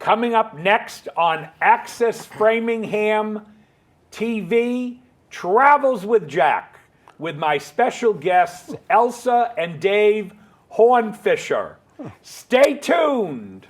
Coming up next on Access Framingham TV, Travels with Jack, with my special guests Elsa and Dave Hornfischer. Stay tuned.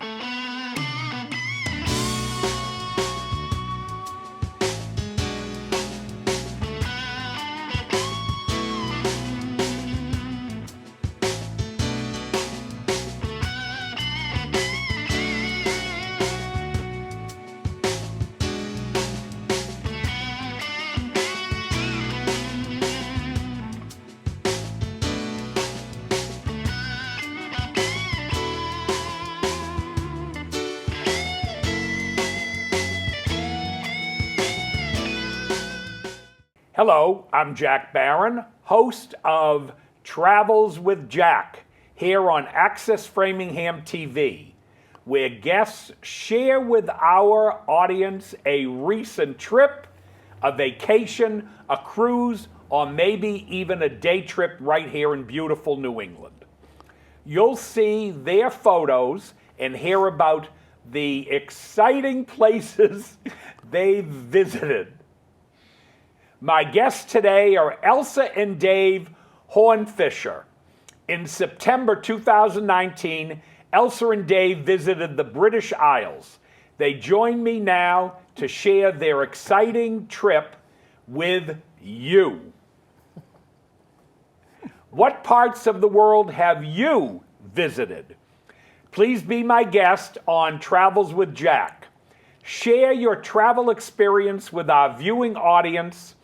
Hello, I'm Jack Barron, host of Travels with Jack, here on Access Framingham TV, where guests share with our audience a recent trip, a vacation, a cruise, or maybe even a day trip right here in beautiful New England. You'll see their photos and hear about the exciting places they've visited. My guests today are Elsa and Dave Hornfischer. In September 2019, Elsa and Dave visited the British Isles. They join me now to share their exciting trip with you. What parts of the world have you visited? Please be my guest on Travels with Jack. Share your travel experience with our viewing audience.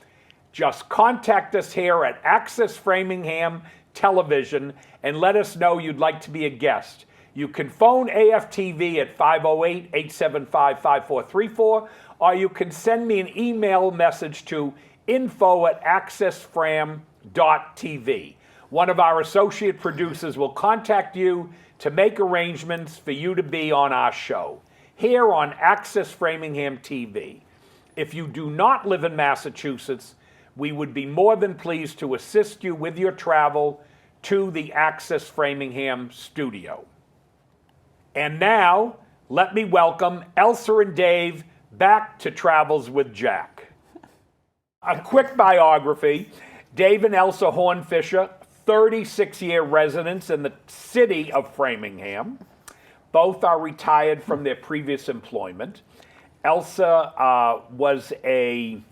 Just contact us here at Access Framingham Television and let us know you'd like to be a guest. You can phone AFTV at 508-875-5434, or you can send me an email message to info@accessfram.tv. One of our associate producers will contact you to make arrangements for you to be on our show here on Access Framingham TV. If you do not live in Massachusetts, we would be more than pleased to assist you with your travel to the Access Framingham studio. And now, let me welcome Elsa and Dave back to Travels with Jack. A quick biography. Dave and Elsa Hornfischer, 36-year residents in the city of Framingham. Both are retired from their previous employment. Elsa was a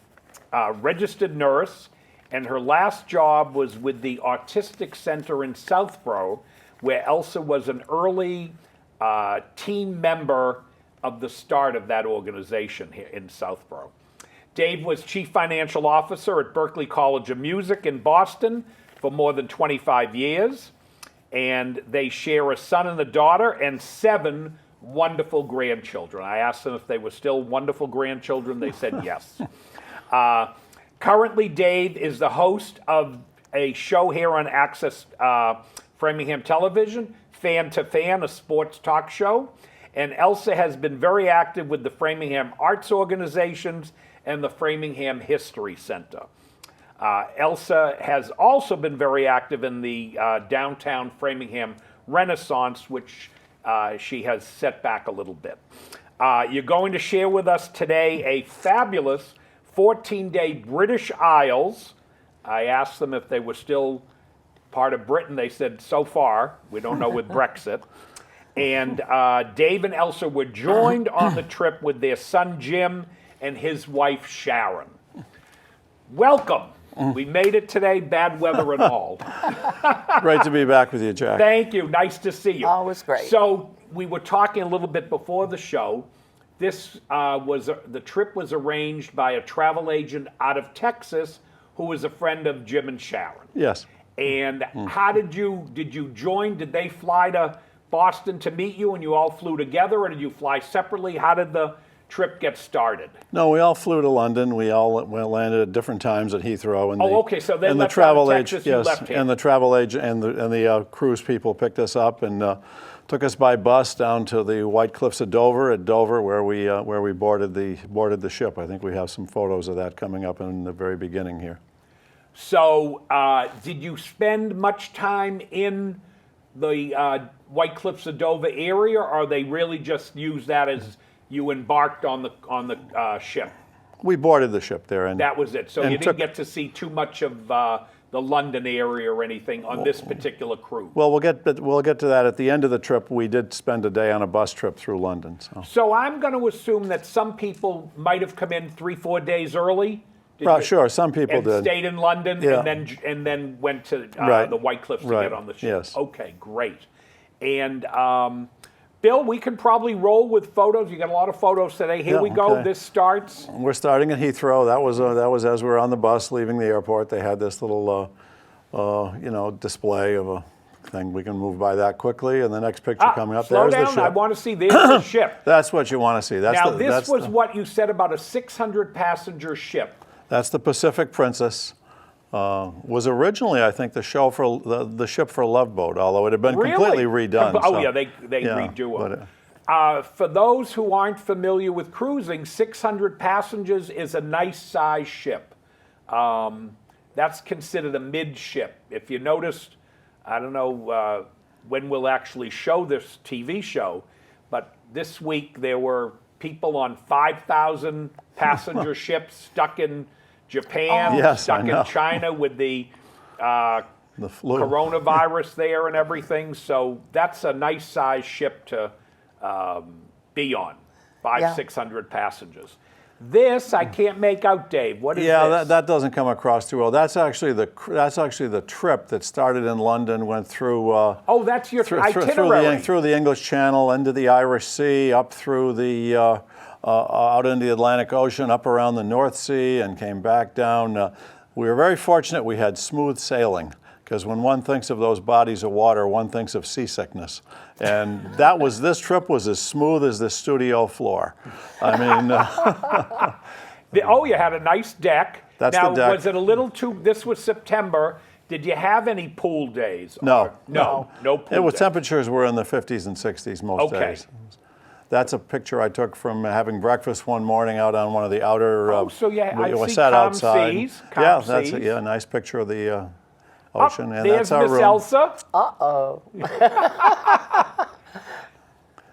registered nurse, and her last job was with the Autistic Center in Southborough, where Elsa was an early team member of the start of that organization here in Southborough. Dave was chief financial officer at Berklee College of Music in Boston for more than 25 years, and they share a son and a daughter and 7 wonderful grandchildren. I asked them if they were still wonderful grandchildren. They said yes. Currently, Dave is the host of a show here on Access Framingham Television, Fan to Fan, a sports talk show. And Elsa has been very active with the Framingham Arts Organizations and the Framingham History Center. Elsa has also been very active in the downtown Framingham Renaissance, which she has set back a little bit. You're going to share with us today a fabulous 14-day British Isles. I asked them if they were still part of Britain. They said, so far. We don't know with Brexit. And Dave and Elsa were joined on the trip with their son, Jim, and his wife, Sharon. Welcome. We made it today, bad weather and all. Great to be back with you, Jack. Thank you. Nice to see you. Always great. So we were talking a little bit before the show. This the trip was arranged by a travel agent out of Texas who was a friend of Jim and Sharon. Yes. And how did you join? Did they fly to Boston to meet you and you all flew together, or did you fly separately? How did the trip get started? No, we all flew to London. We all landed at different times at Heathrow. And okay. So they left travel Texas, you left here. And the travel agent and the cruise people picked us up and took us by bus down to the White Cliffs of Dover. At Dover, where we boarded the ship. I think we have some photos of that coming up in the very beginning here. So, did you spend much time in the White Cliffs of Dover area, or they really just use that as you embarked on the ship? We boarded the ship there, and That was it. So and you didn't get to see too much of the London area or anything on this particular cruise. well, we'll get to that at the end of the trip. We did spend a day on a bus trip through London. So I'm going to assume that some people might have come in 3-4 days early. Sure, some people and did. stayed in London, Yeah. and then went to Right. the White Cliffs to Right. get on the ship. Yes. Okay, great. And Bill, we can probably roll with photos. You got a lot of photos today. Here Yeah, we go. okay. This starts. We're starting at Heathrow. That was as we were on the bus leaving the airport. They had this little, display of a thing. We can move by that quickly. And the next picture coming up, Slow there's down. the ship. I want to see. There's the ship. That's what you want to see. Now, this was what you said about a 600-passenger ship. That's the Pacific Princess. Was originally, I think, the ship for Love Boat, although it had been completely redone. Oh, so- yeah, they redo it. but, For those who aren't familiar with cruising, 600 passengers is a nice size ship. That's considered a midship. If you noticed, I don't know when we'll actually show this TV show, but this week there were people on 5,000 passenger ships stuck in Japan, Yes, stuck I know. in China with the the flu. coronavirus there and everything. So that's a nice size ship to be on, 500-600 passengers. This I can't make out, Dave. What is Yeah, this? that doesn't come across too well. That's actually the trip that started in London, went through. Oh, that's your itinerary. Through the English Channel, into the Irish Sea, up through the out into the Atlantic Ocean, up around the North Sea, and came back down. We were very fortunate. We had smooth sailing, because when one thinks of those bodies of water, one thinks of seasickness. And this trip was as smooth as the studio floor. I mean, You had a nice deck. That's now, the deck. was it a little too? This was September. Did you have any pool days? No. No pool it was days. Temperatures were in the 50s and 60s most Okay. days. That's a picture I took from having breakfast one morning out on one of the outer. So yeah, I we see sat calm outside. seas, Yeah, calm that's seas. a nice picture of the ocean, and There's that's our Miss room. Elsa.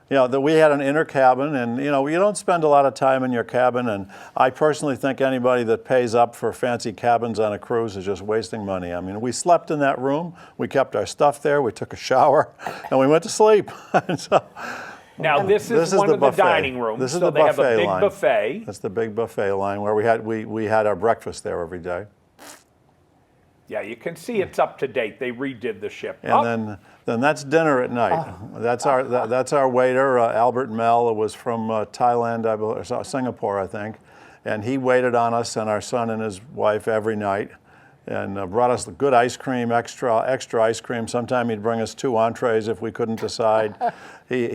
Yeah, we had an inner cabin, and you don't spend a lot of time in your cabin, and I personally think anybody that pays up for fancy cabins on a cruise is just wasting money. I mean, we slept in that room, we kept our stuff there, we took a shower, and we went to sleep. And so, Now this is one the of the buffet. dining rooms. This is so the they have a buffet big line. buffet. That's the big buffet line where we had our breakfast there every day. Yeah, you can see it's up to date. They redid the ship. And then that's dinner at night. That's our waiter, Albert Mel. It was from Thailand, Singapore, I think, and he waited on us and our son and his wife every night, and brought us good ice cream, extra ice cream. Sometime he'd bring us 2 entrees if we couldn't decide. He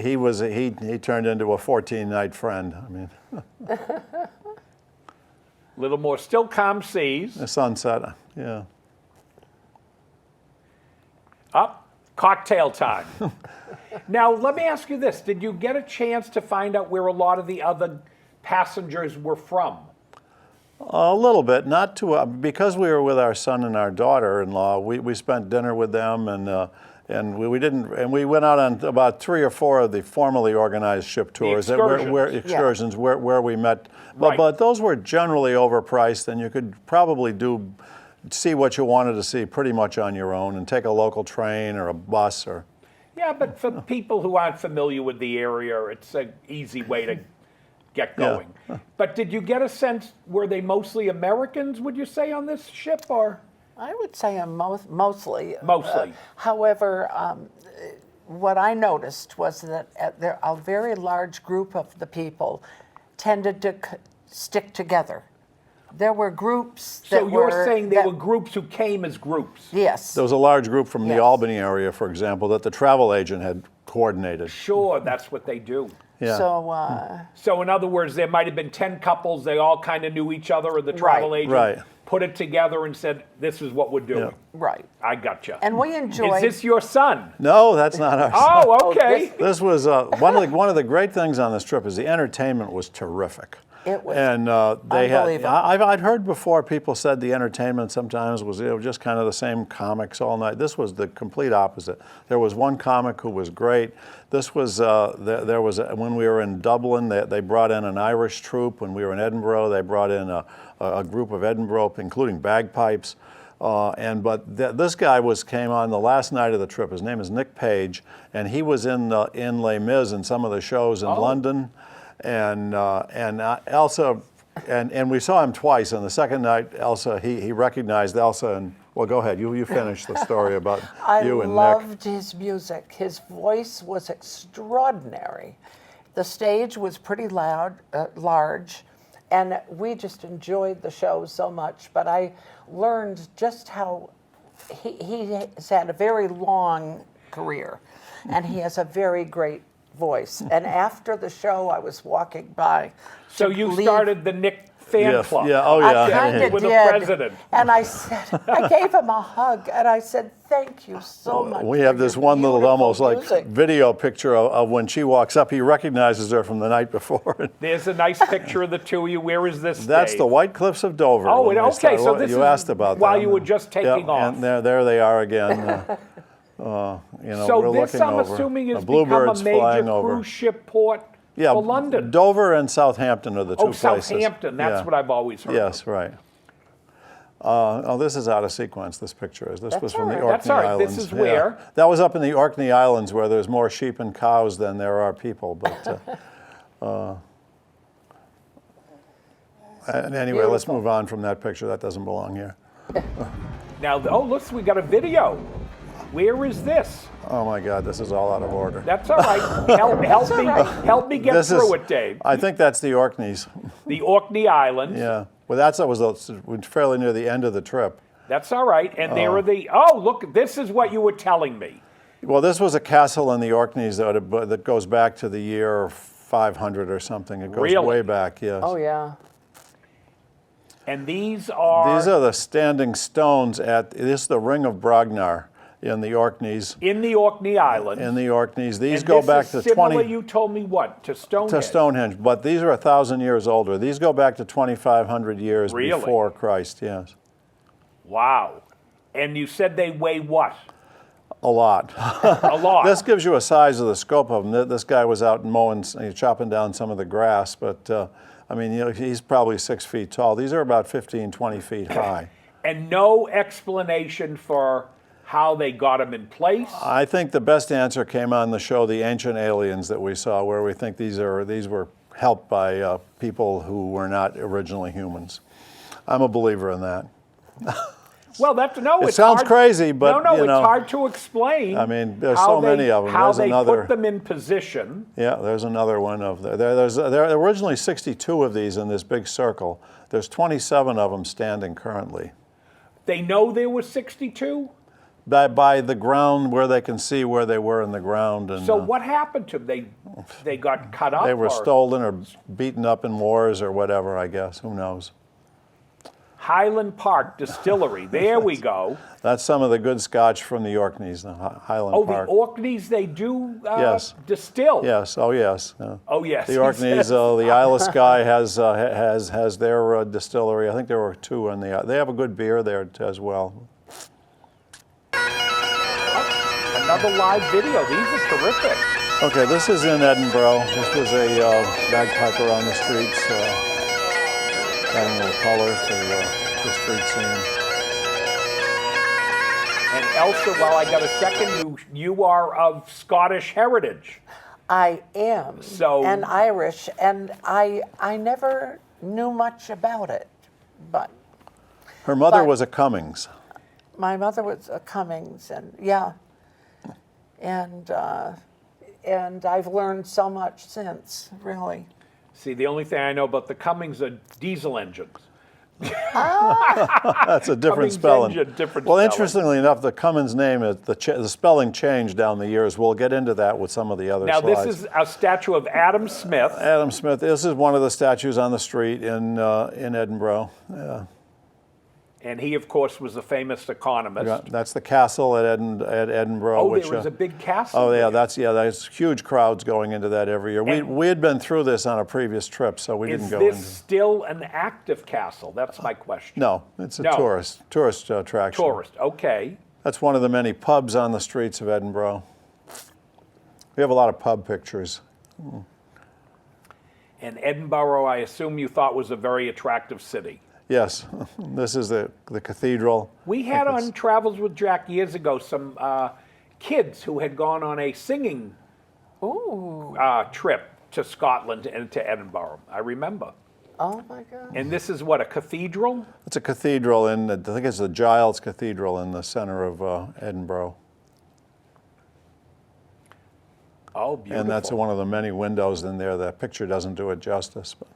turned into a 14-night friend. I mean, Little more, still calm seas. the sunset, yeah. Up, cocktail time. Now, let me ask you this. Did you get a chance to find out where a lot of the other passengers were from? A little bit, not too, because we were with our son and our daughter-in-law. We spent dinner with them, and we went out on about 3 or 4 of the formally organized ship tours. Excursions. Where we met. Right. But those were generally overpriced, and you could probably see what you wanted to see pretty much on your own, and take a local train or a bus or. Yeah, but for people who aren't familiar with the area, it's an easy way to get going. But did you get a sense, were they mostly Americans, would you say, on this ship, or? I would say mostly. Mostly. However, what I noticed was that a very large group of the people tended to stick together. There were groups that So you're were... saying there were groups who came as groups? Yes. There was a large group from the Yes. Albany area, for example, that the travel agent had coordinated. Sure, that's what they do. Yeah. So in other words, there might have been 10 couples, they all kind of knew each other, or the travel agent Right. put it together and said, this is what we're doing. Right. I gotcha. And we enjoyed... Is this your son? No, that's not our son. Oh, okay. This was one of the great things on this trip is the entertainment was terrific. It was and they had. unbelievable. I'd heard before people said the entertainment sometimes was just kind of the same comics all night. This was the complete opposite. There was one comic who was great. This was there was when we were in Dublin, they brought in an Irish troupe. When we were in Edinburgh, they brought in a group of Edinburgh, including bagpipes. This guy came on the last night of the trip. His name is Nick Page, and he was in Les Mis and some of the shows in London, and Elsa, and we saw him twice. And the second night, Elsa, he recognized Elsa, and well, go ahead, you finish the story about you and Nick. I loved his music. His voice was extraordinary. The stage was pretty large. And we just enjoyed the show so much, but I learned just how he has had a very long career, and he has a very great voice. And after the show, I was walking by. So you started the Nick fan club. Yeah, oh yeah. I kind of With did. the president. And I said, I gave him a hug, and I said, thank you so much. We have for this your one little beautiful almost like music." video picture of when she walks up. He recognizes her from the night before. There's a nice picture of the two of you. Where is this? That's Dave? the White Cliffs of Dover. Oh, when they okay, started. so this you is asked about while that. you were just taking off. And there they are again. So we're this, looking I'm over. assuming, A has become a bluebird's major flying over. cruise ship port Yeah, for London. Dover and Southampton are the two places. Southampton. That's what I've always heard. Yes, right. This is out of sequence, this picture is. This was from the all Orkney right. That's all right. Islands. This is Yeah. where? That was up in the Orkney Islands where there's more sheep and cows than there are people. But and anyway, let's move on from that picture. That doesn't belong here. Now, look, we got a video. Where is this? Oh my God, this is all out of order. That's all right. Help me get through it, Dave. I think that's the Orkneys. The Orkney Islands. Yeah. Well, that was fairly near the end of the trip. That's all right. And there are look, this is what you were telling me. Well, this was a castle in the Orkneys that goes back to the year 500 or something. It goes Really? way back, yes. Oh, yeah. And these are the standing stones this is the Ring of Brognar in the Orkneys. in the Orkney Islands. In the Orkneys. These and go this back is to similar, 20 you told me what? To Stonehenge. to Stonehenge, but these are 1,000 years older. These go back to 2,500 years Really? before Christ, yes. Wow. And you said they weigh what? A lot. A lot. This gives you a size of the scope of them. This guy was out mowing, chopping down some of the grass, but I mean, he's probably 6 feet tall. These are about 15, 20 feet high. And no explanation for how they got them in place? I think the best answer came on the show, The Ancient Aliens, that we saw, where we think these were helped by people who were not originally humans. I'm a believer in that. Well, It sounds crazy, but it's hard to explain. I mean, there's so many of them. How There's they another. put them in position. Yeah, there's another one of there are originally 62 of these in this big circle. There's 27 of them standing currently. They know there were 62. By the ground where they can see where they were in the ground. And, So what happened to them? They got cut up? They were or stolen or beaten up in wars or whatever, I guess. Who knows? Highland Park Distillery. There we go. That's some of the good scotch from the Orkneys, the Highland Oh, Park. the Orkneys, they do Yes. distill. Yes, oh yes. Oh, yes. The Orkneys, the Isle of Skye has their distillery. I think there were two in the. They have a good beer there as well. Another live video. These are terrific. Okay, this is in Edinburgh. This was a bagpiper on the streets, adding a little color to the street scene. And Elsa, while I got a second, you are of Scottish heritage. I am. So- and Irish, and I never knew much about it, but Her mother But- was a Cummings. my mother was a Cummings, and yeah, and I've learned so much since, really. See, the only thing I know about the Cummings are diesel engines. That's a different Cummings spelling. engine, different Well, spelling. interestingly enough, the Cummins name, the spelling changed down the years. We'll get into that with some of the other Now, slides. this is a statue of Adam Smith. Adam Smith. This is one of the statues on the street in Edinburgh. And he, of course, was a famous economist. Yeah, that's the castle at Edinburgh. Oh, which, there was a big castle. Oh yeah, there. there's huge crowds going into that every year. We had been through this on a previous trip, so we didn't Is go this into. still an active castle? That's my question. No, it's a No. tourist attraction. Tourist, okay. That's one of the many pubs on the streets of Edinburgh. We have a lot of pub pictures. And Edinburgh, I assume you thought was a very attractive city. Yes, this is the cathedral. We had on Travels with Jack years ago some kids who had gone on a singing trip to Scotland and to Edinburgh. I remember. Oh my God. And this is what, a cathedral? It's a cathedral I think it's the Giles Cathedral in the center of Edinburgh. Oh, beautiful. And that's one of the many windows in there. That picture doesn't do it justice, but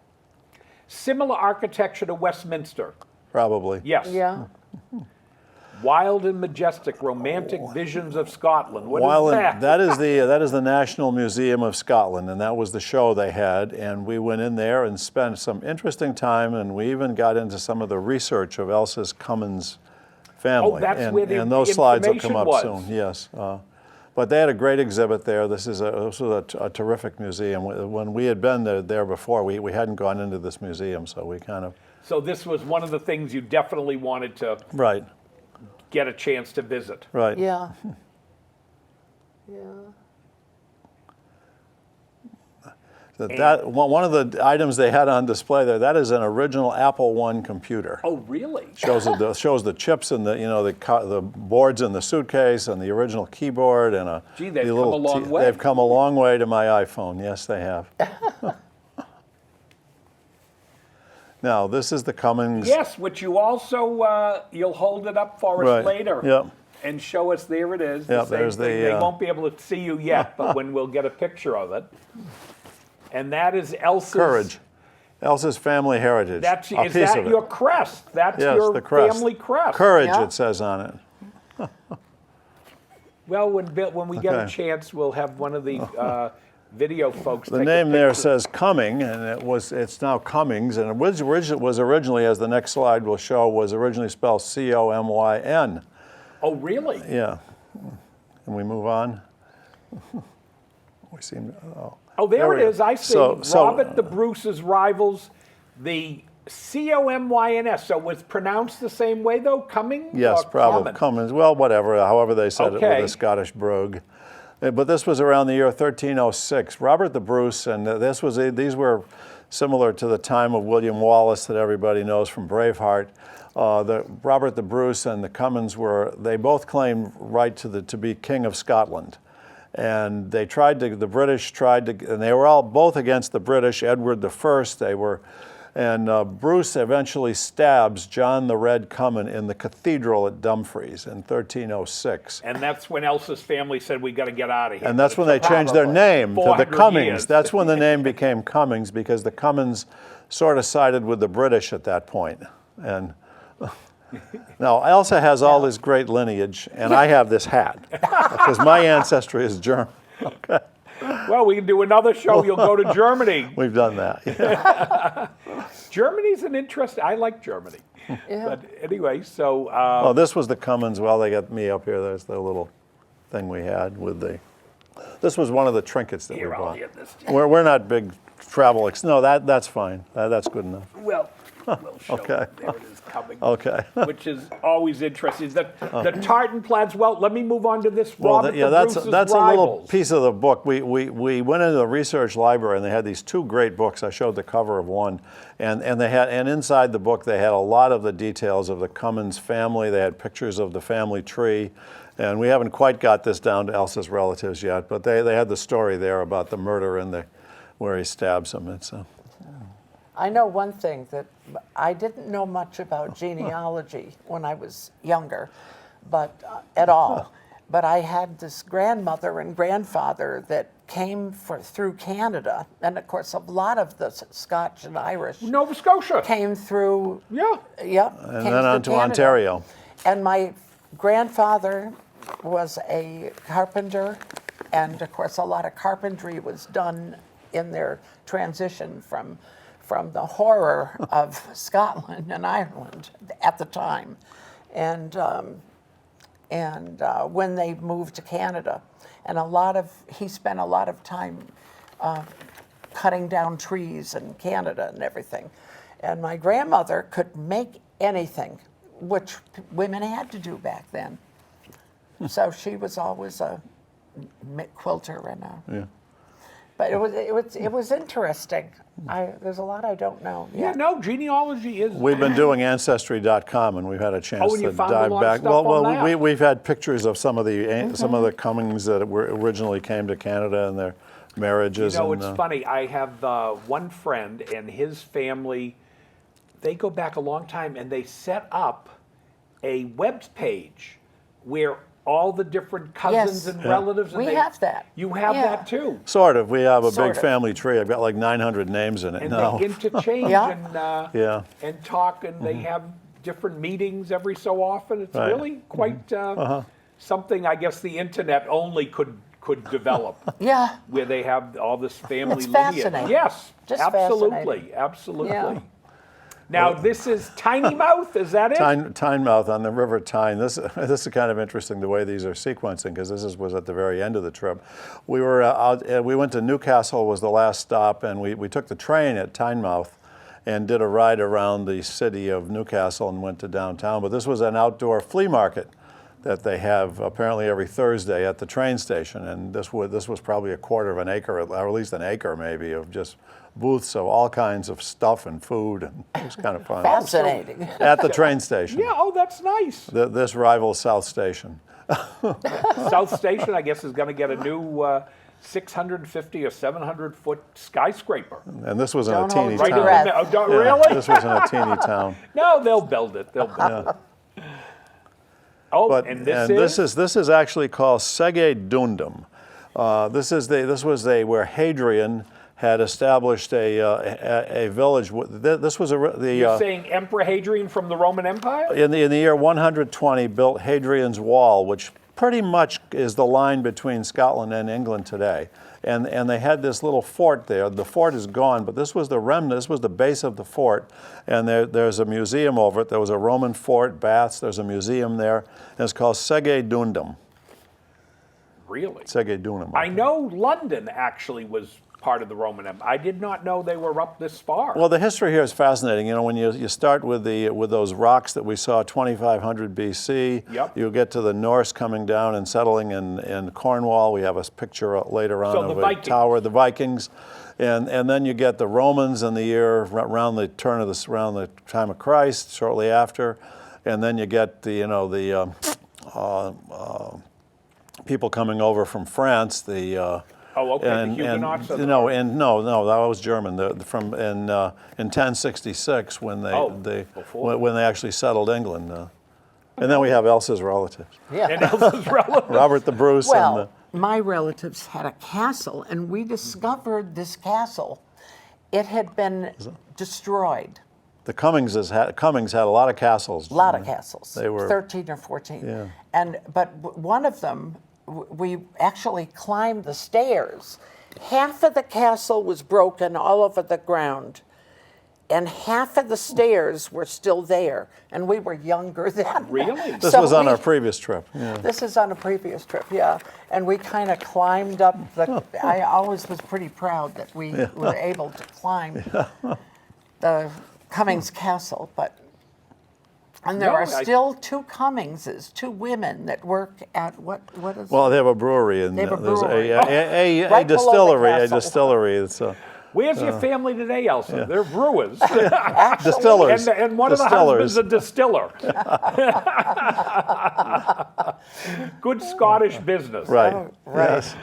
Similar architecture to Westminster. probably. Yes. Yeah. Wild and majestic, romantic visions of Scotland. What While is that? that is the National Museum of Scotland, and that was the show they had. And we went in there and spent some interesting time, and we even got into some of the research of Elsa's Cummins family. Oh, that's and, where the and those slides will information come up was. soon. Yes. But they had a great exhibit there. This was a terrific museum. When we had been there before, we hadn't gone into this museum, so we kind of So this was one of the things you definitely wanted to right. get a chance to visit. Right. Yeah. Yeah. That one of the items they had on display there, that is an original Apple I computer. Oh, really? Shows the chips and the boards in the suitcase and the original keyboard and Gee, they've come a long way. They've come a long way to my iPhone. Yes, they have. Now this is the Cummins. Yes, which you also, you'll hold it up for us Right. later. Yep. And show us, there it is. Yep, same there's thing. the, They won't be able to see you yet, but when we'll get a picture of it. And that is Elsa's. Courage. Elsa's family heritage. That's, a is piece that of it. your crest? That's Yes, your the crest. family crest. Courage, Yeah. it says on it. Well, when we get a Okay. chance, we'll have one of the video folks The take a name there picture. says Cumming, and it's now Cummings, and it was originally, as the next slide will show, was originally spelled C-O-M-Y-N. Oh, really? Yeah. Can we move on? We seem. Oh, there we it go. is. I see. So- Robert the Bruce's rivals, the Comyns. So was pronounced the same way though? Cummings? Yes, or probably Common? Cummins. Well, whatever. However they said it Okay. with a Scottish brogue. But this was around the year 1306. Robert the Bruce, and these were similar to the time of William Wallace that everybody knows from Braveheart. Robert the Bruce and the Cummins they both claimed right to be king of Scotland. And the British tried to, and they were both against the British. Edward I, and Bruce eventually stabs John the Red Cummin in the cathedral at Dumfries in 1306. And that's when Elsa's family said, we got to get out of here. And that's when they changed their name to the 400 Cummings. years. That's when the name became Cummings, because the Cummins sort of sided with the British at that point. And now Elsa has all this great lineage, and I have this hat because my ancestry is German. Okay, Well, we can do another show. You'll go to Germany. we've done that. Yeah. Germany's an interesting. I like Germany. Yeah. But anyway, so Oh, this was the Cummins. Well, they got me up here. There's the little thing we had with the. This was one of the trinkets that here, we I'll bought. get this. We're not big travel. No, that's fine. That's good enough. Well, we'll show Okay. it. There it is coming. Okay. Which is always interesting. The tartan plaids. Well, let me move on to this. Well, Robert the that's Bruce's a little rivals. piece of the book. We went into the research library, and they had these two great books. I showed the cover of one, and inside the book they had a lot of the details of the Cummins family. They had pictures of the family tree, and we haven't quite got this down to Elsa's relatives yet, but they had the story there about the murder and where he stabs him. I know one thing, that I didn't know much about genealogy when I was younger, but at all. But I had this grandmother and grandfather that came through Canada, and of course a lot of the Scotch and Irish Nova Scotia. came through. Yeah. Yep. And came then through on to Canada. Ontario. And my grandfather was a carpenter, and of course a lot of carpentry was done in their transition from from the horror of Scotland and Ireland at the time, and when they moved to Canada, and he spent a lot of time cutting down trees in Canada and everything. And my grandmother could make anything, which women had to do back then. So she was always a quilter and Yeah. but it was interesting. There's a lot I don't know. Yeah, no, genealogy is. We've been doing Ancestry.com, and we've had a chance and you to found a dive lot of back. stuff on that. We've had pictures of some of the Cummings that originally came to Canada and their marriages. You know, and, it's funny. I have one friend and his family. They go back a long time, and they set up a web page where all the different cousins Yes. and relatives. And We they, have that. You have Yeah. that too. Sort of. We have a Sort big of. family tree. I've got like 900 names in it And now. they interchange Yeah. Yeah. and talk, and they have different meetings every so often. It's Right. really quite something I guess the internet only could develop. Yeah. Where they have all this family It's lineage. fascinating. Yes, Just absolutely, fascinating. absolutely. Yeah. Now this is Tiny Mouth, is that it? Tynemouth on the River Tyne. This is kind of interesting the way these are sequencing, because was at the very end of the trip. We were we went to Newcastle was the last stop, and we took the train at Tynemouth and did a ride around the city of Newcastle and went to downtown. But this was an outdoor flea market that they have apparently every Thursday at the train station, and this was probably a quarter of an acre, or at least an acre maybe, of just booths of all kinds of stuff and food, and it was kind of fun. Fascinating. At the train station. Yeah, oh, that's nice. This rivals South Station. South Station, I guess, is going to get a new 650 or 700 foot skyscraper. And this was in a Don't hold teeny your town. breath. Oh, don't- Yeah, really? This was in a teeny town. No, they'll build it. They'll build it. Oh, But and this is? this is actually called Sege Dundum. This was where Hadrian had established a village. This was You're saying Emperor Hadrian from the Roman Empire? in the year 120 built Hadrian's Wall, which pretty much is the line between Scotland and England today. And they had this little fort there. The fort is gone, but this was the remnant. This was the base of the fort, and there's a museum over it. There was a Roman fort, baths. There's a museum there, and it's called Sege Dundum. Really? Sege Dundum. I know London actually was part of the Roman Empire. I did not know they were up this far. Well, the history here is fascinating. You know, when you start with those rocks that we saw 2500 BC, Yep. you get to the Norse coming down and settling in Cornwall. We have a picture later on So of the a Vikings. tower, the Vikings, and then you get the Romans in the year around the time of Christ, shortly after, and then you get the people coming over from France, Oh, okay, the Huguenots or the- no, that was German. In 1066 when when they actually settled England, and then we have Elsa's relatives, and Elsa's relatives. Robert the Bruce. Well, my relatives had a castle, and we discovered this castle. It had been destroyed. the Cummings had a lot of castles. A lot of castles. They were 13 or 14. Yeah. But one of them, we actually climbed the stairs. Half of the castle was broken all over the ground, and half of the stairs were still there, and we were younger then. Really? This So was on we- our previous trip. Yeah. This is on a previous trip, yeah. And we kind of climbed up I always was pretty proud that we were able to climb the Cummings Castle, and there No, are still two Cummingses, two women that work at what is Well, they have a brewery, and They have a there's brewery. a Right below the distillery. A castle. distillery. It's Where's your family today, Elsa? They're brewers. distillers. and one Distillers. of the husband's a distiller. Good Scottish business. Right. right. Yes.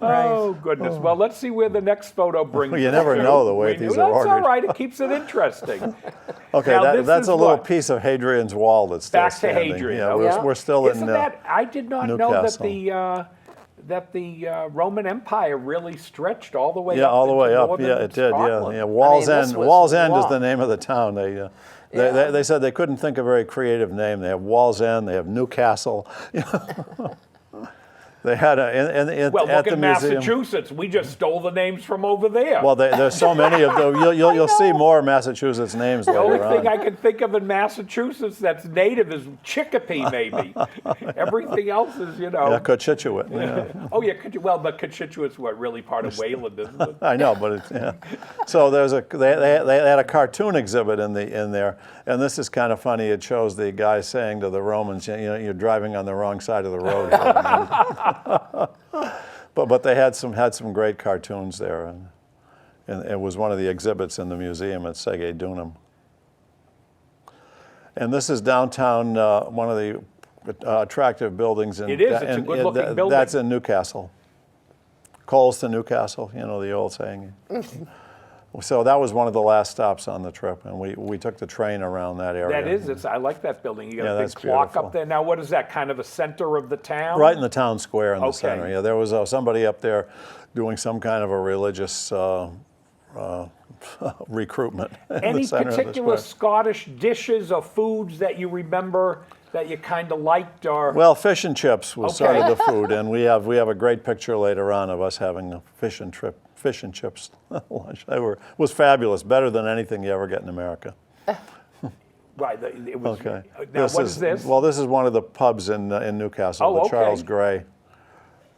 Oh, goodness. Well, let's see where the next photo brings us. You never to. know the way We these knew- are That's all ordered. right. It keeps it interesting. Okay, Now, this that's is a little what? piece of Hadrian's Wall that's still Back to standing. Hadrian. Yeah, Okay. we're still Isn't in. that? I did not know that the Roman Empire really stretched all the way Yeah, up. all the way into up. northern Yeah, it did. Scotland. Yeah. Wall's this End. was Wall's End is long. the name of the town. They said they couldn't think of a very creative name. They have Wall's End. They have Newcastle. They had Well, at look the at museum. Massachusetts. We just stole the names from over there. Well, there's so many of them. You'll see more Massachusetts names the only later thing on. I can think of in Massachusetts that's native is Chicopee, maybe. Everything else is, Yeah, Cochituate. Yeah. Oh, yeah, but Cochituate's what, really part of Wayland, isn't it? I know, but it's, yeah. So they had a cartoon exhibit in there, and this is kind of funny. It shows the guy saying to the Romans, you're driving on the wrong side of the road. but they had some great cartoons there, and it was one of the exhibits in the museum at Sege Dunham. And this is downtown, one of the attractive buildings. It is. It's a good-looking building. That's in Newcastle. Coals to Newcastle, the old saying. So that was one of the last stops on the trip, and we took the train around that area. That is. I like that building. You got a big that's clock beautiful. up there. Now, what is that, kind of a center of the town? Right in the town square in the Okay. center. Yeah, there was somebody up there doing some kind of a religious recruitment. In Any the center particular of the square. Scottish dishes or foods that you remember that you kind of liked? Or Well, fish and chips was sort Okay. of the food, and we have a great picture later on of us having a fish and chips lunch. Was fabulous, better than anything you ever get in America. right, it was. Okay. Now, what is this? Well, this is one of the pubs in Newcastle, Oh, the okay. Charles Gray.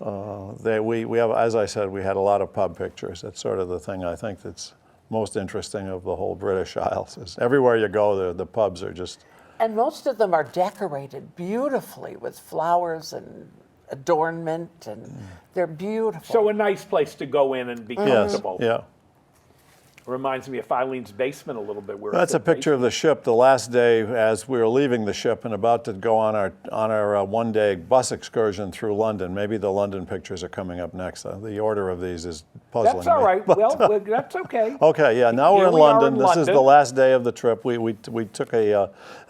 We have, as I said, we had a lot of pub pictures. That's sort of the thing I think that's most interesting of the whole British Isles. Is everywhere you go, the pubs are just. And most of them are decorated beautifully with flowers and adornment, and they're beautiful. So a nice place to go in and be Yes, comfortable. yeah. Reminds me of Eileen's basement a little bit. Where That's a picture of the ship the last day as we were leaving the ship and about to go on our one-day bus excursion through London. Maybe the London pictures are coming up next. The order of these is puzzling That's all me. right. Well, that's okay. Okay, yeah, now Here we're in we are London. in This is London. the last day of the trip. We took a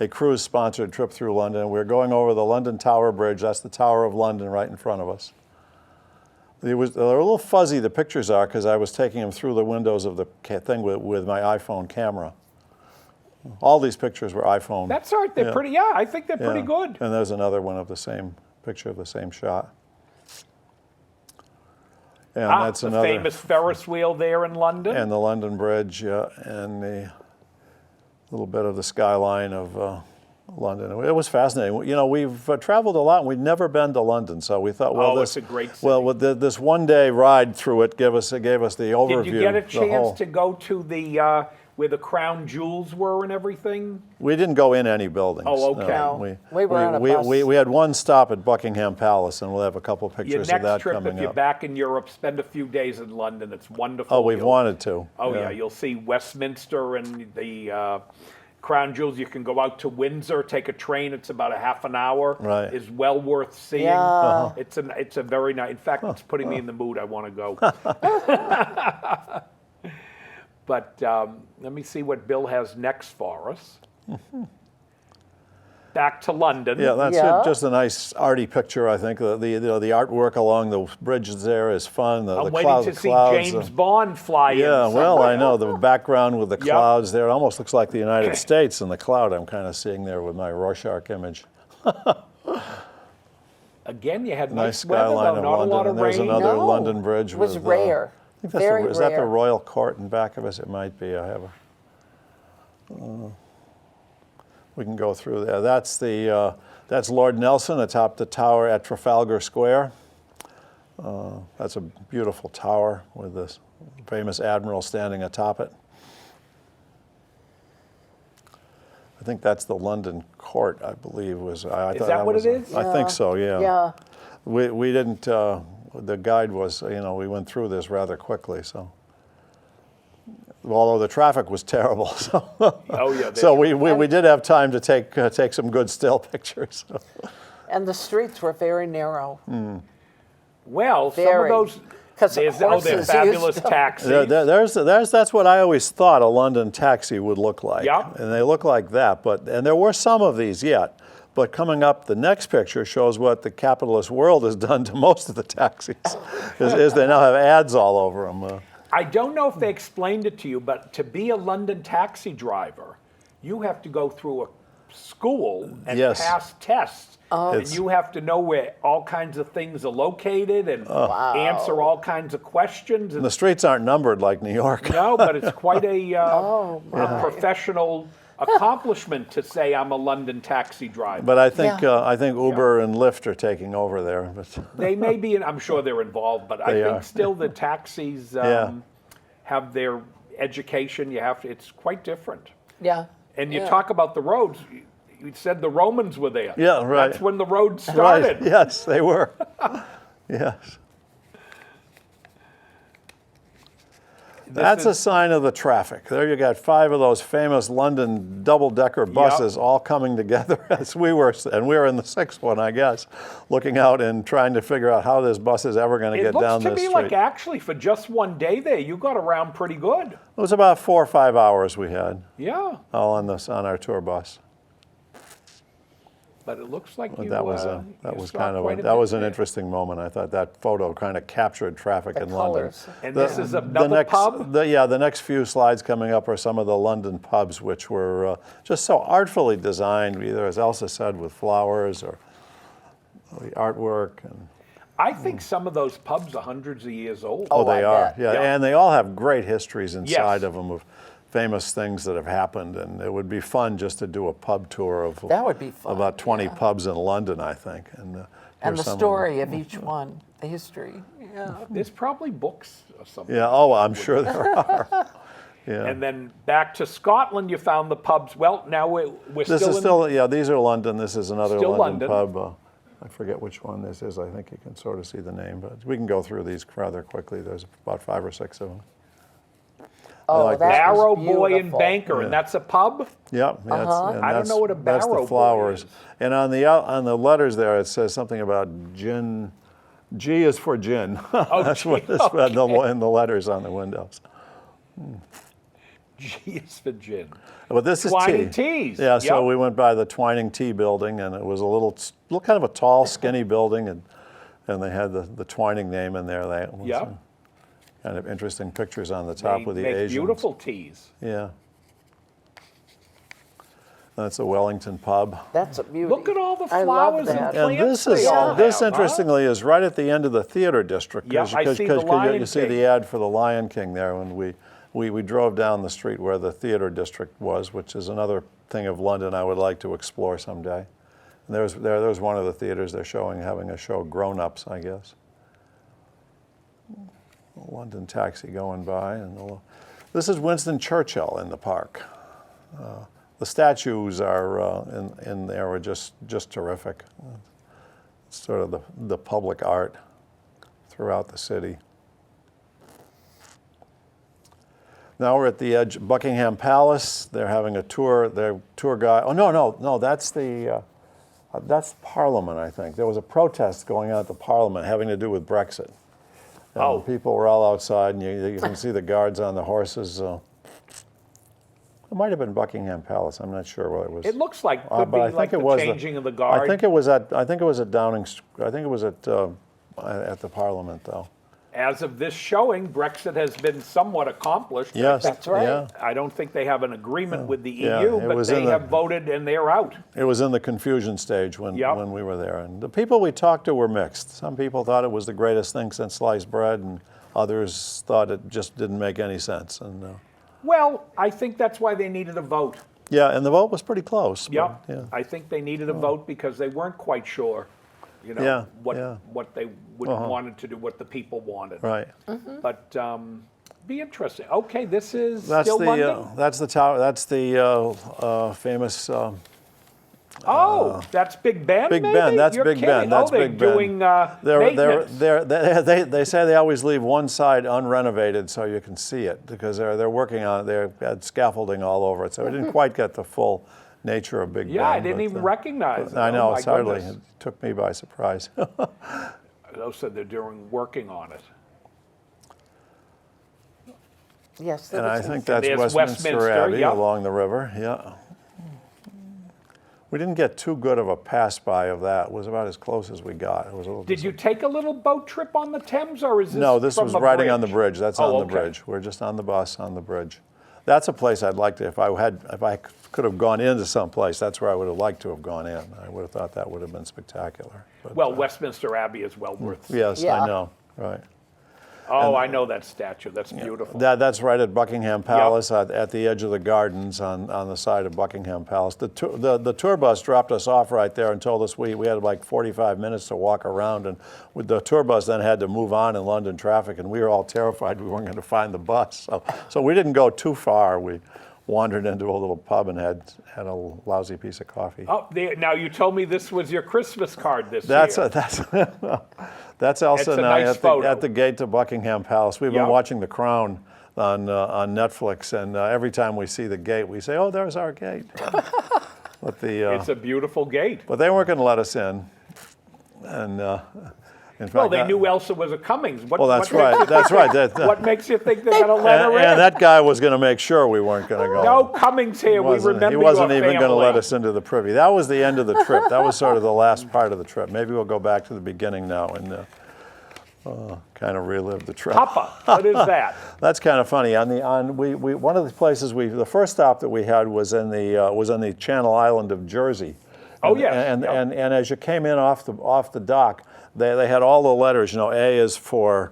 cruise-sponsored trip through London. We're going over the London Tower Bridge. That's the Tower of London right in front of us. They're a little fuzzy, the pictures are, because I was taking them through the windows of the thing with my iPhone camera. All these pictures were iPhone. That's all right. They're Yeah. pretty. Yeah, I think they're pretty Yeah. good. And there's another one of the same picture of the same shot. And that's the another. famous Ferris wheel there in London. And the London Bridge, and the little bit of the skyline of London. It was fascinating. We've traveled a lot, and we'd never been to London, so we thought, well, it's a great city. Well, with this one-day ride through it gave us the overview. Did you get a the chance whole- to go to the where the crown jewels were and everything? We didn't go in any buildings. Oh, okay. No, we were on a bus. We had one stop at Buckingham Palace, and we'll have a couple Your pictures next of that trip, coming if you're up. back in Europe, spend a few days in London. It's wonderful. Oh, we've wanted to. Oh yeah, you'll see Westminster and the crown jewels. You can go out to Windsor, take a train. It's about a half an hour. Right. It's well worth seeing. Yeah. It's a very nice. In fact, it's putting me in the mood. I want to go. But let me see what Bill has next for us. Back to London. Yeah, that's Yeah. it. Just a nice arty picture, I think. The artwork along the bridges there is fun. The I'm waiting to see clouds, James Bond fly in. Yeah, well, somewhere. I know. The background with the Yep. clouds there, it almost looks like the United States in the cloud I'm kind of seeing there with my Rorschach image. Again, you had Nice nice weather, skyline though. of Not a London. lot of And there's rain. another No, London Bridge it was with, rare. I think that's Very is that the rare. Royal Court in back of us? It might be. I have a. We can go through there. That's Lord Nelson atop the tower at Trafalgar Square. That's a beautiful tower with this famous admiral standing atop it. I think that's the London Court, I believe. Is that what it is? I think so, yeah. Yeah. We didn't, the guide was, we went through this rather quickly, so. Although the traffic was terrible, so. Oh yeah. So we did have time to take some good still pictures. And the streets were very narrow. Well, some of Very. those. 'Cause They're horses fabulous used to- taxis. That's what I always thought a London taxi would look like. Yeah. And they look like that, and there were some of these yet. But coming up, the next picture shows what the capitalist world has done to most of the taxis, is they now have ads all over them. I don't know if they explained it to you, but to be a London taxi driver, you have to go through a school and Yes. pass tests. And It's- you have to know where all kinds of things are located and answer all kinds of questions. And the streets aren't numbered like New York. No, but it's quite a my. professional accomplishment to say I'm a London taxi driver. But I think Yeah. I think Uber and Lyft are taking over there. But They may be, I'm sure they're involved, but I They think are. still the taxis Yeah. have their education. It's quite different. Yeah. And you Yeah. talk about the roads. You said the Romans were there. Yeah, right. That's when the roads right, started. yes, they were. Yes. That's a sign of the traffic. There you got 5 of those famous London double-decker buses all coming together as we were, and we were in the 6th one, I guess, looking out and trying to figure out how this bus is ever going to It get down looks to this me street. like actually for just one day there, you got around pretty good. It was about 4 or 5 hours we had, Yeah, all on our tour bus. but it looks like you. That was you saw kind of quite a that bit was an there. interesting moment. I thought that photo kind of captured traffic The in colors. London. And this is another pub. The next few slides coming up are some of the London pubs, which were just so artfully designed, either as Elsa said, with flowers or the artwork. And I think some of those pubs are hundreds of years old. Oh, they I are, bet. yeah, Yeah. and they all have great histories inside Yes. of them of famous things that have happened, and it would be fun just to do a pub tour of That would be fun, about 20 yeah. pubs in London, I think, and And hear the some of them. story of each one, the history. Yeah. There's probably books or something. Yeah, oh, I'm sure there are. Yeah. And then back to Scotland, you found the pubs. Well, now we're This still is in. still, yeah, these are London. This is another Still London London. pub. I forget which one this is. I think you can sort of see the name, but we can go through these rather quickly. There's about 5 or 6 of them. Oh, like that Barrow was Boy and beautiful. Banker, and that's a pub. Yeah, and I don't know what a that's Barrow the Boy flowers. is. And on the letters there, it says something about gin. G is for gin. That's what gin, it's in the letters on the windows. G is for gin. But this is Twining tea. Teas. Yeah, so Yep. we went by the Twining Tea building, and it was a little kind of a tall, skinny building, and they had the Twining name in there. They Yep. some kind of interesting pictures on the top They with the make Asians. beautiful teas. Yeah. That's a Wellington pub. That's a beauty. Look at all the I love flowers and that. And plants this is they all this have, huh? interestingly is right at the end of the theater district. Yeah, I see the Lion you see King. the ad for the Lion King there when we drove down the street where the theater district was, which is another thing of London I would like to explore someday. And there's one of the theaters they're having a show, Grown Ups, I guess. A London taxi going by, and this is Winston Churchill in the park. The statues are in there are just terrific. It's sort of the public art throughout the city. Now we're at the edge of Buckingham Palace. They're having a tour. Their tour guide. Oh no, that's that's Parliament. I think there was a protest going on at the Parliament having to do with Brexit. And Oh. people were all outside, and you can see the guards on the horses. It might have been Buckingham Palace. I'm not sure what it was. It looks like could but be I think like it the was changing of the guard. I think it was at Downing. I think it was at the Parliament, though. As of this showing, Brexit has been somewhat accomplished. Yes, That's right. Yeah, I don't think they have an agreement with the Yeah, EU, it but was they in the- have voted and they're out. it was in the confusion stage when Yep. when we were there, and the people we talked to were mixed. Some people thought it was the greatest thing since sliced bread, and others thought it just didn't make any sense. And Well, I think that's why they needed a vote. yeah, and the vote was pretty close. but, Yep. Yeah. I think they needed a vote because they weren't quite sure, Yeah, what yeah. what they wanted to do, what the people wanted. Right. But be interesting. Okay, this is That's still the London. that's the tower. That's the famous. That's Big Ben. Big maybe? Ben, that's You're Big kidding. Ben, that's they're Big Ben. doing maintenance. They say they always leave one side unrenovated so you can see it because they're working on it. They had scaffolding all over it, so it didn't quite get the full nature of Big Ben. Yeah, I didn't but, even recognize it. I know, Oh, my it's hardly. goodness. It took me by surprise. Those said they're working on it. Yes, that And I was think insane. that's There's Westminster, Westminster, Abbey yep. along the river. Yeah. We didn't get too good of a pass by of that. It was about as close as we got. It was a little. Did you take a little boat trip on the Thames, or is this No, this from was the riding on the bridge? bridge. That's Oh, on the okay. bridge. We're just on the bus on the bridge. that's a place I'd like to, if I could have gone into some place, that's where I would have liked to have gone in. I would have thought that would have been spectacular. But, Well, Westminster Abbey is well worth. yes, Yeah. I know, right. Oh, I know that statue. That's beautiful. That's right at Buckingham Palace, at the edge of the gardens on the side of Buckingham Palace. The tour bus dropped us off right there and told us we had like 45 minutes to walk around, and the tour bus then had to move on in London traffic, and we were all terrified we weren't going to find the bus. So we didn't go too far. We wandered into a little pub and had a lousy piece of coffee. Oh, now you told me this was your Christmas card this That's year. that's Elsa It's a and I nice photo. at the gate to Buckingham Palace. We've been Yep. watching The Crown on Netflix, and every time we see the gate, we say, "Oh, there's our gate." But It's a beautiful gate. but they weren't going to let us in, and in fact, Well, they knew Elsa was a Cummings. Well, that's right. That's right. What makes you think they're going to let her in? and that guy was going to make sure we weren't going to go. No Cummings here. We remember He wasn't your even going to family. let us into the privy. That was the end of the trip. That was sort of the last part of the trip. Maybe we'll go back to the beginning now and kind of relive the trip. Papa, what is that? That's kind of funny. One of the places the first stop that we had was on the Channel Island of Jersey. Oh, yes. And Yep. and as you came in off the dock, they had all the letters. A is for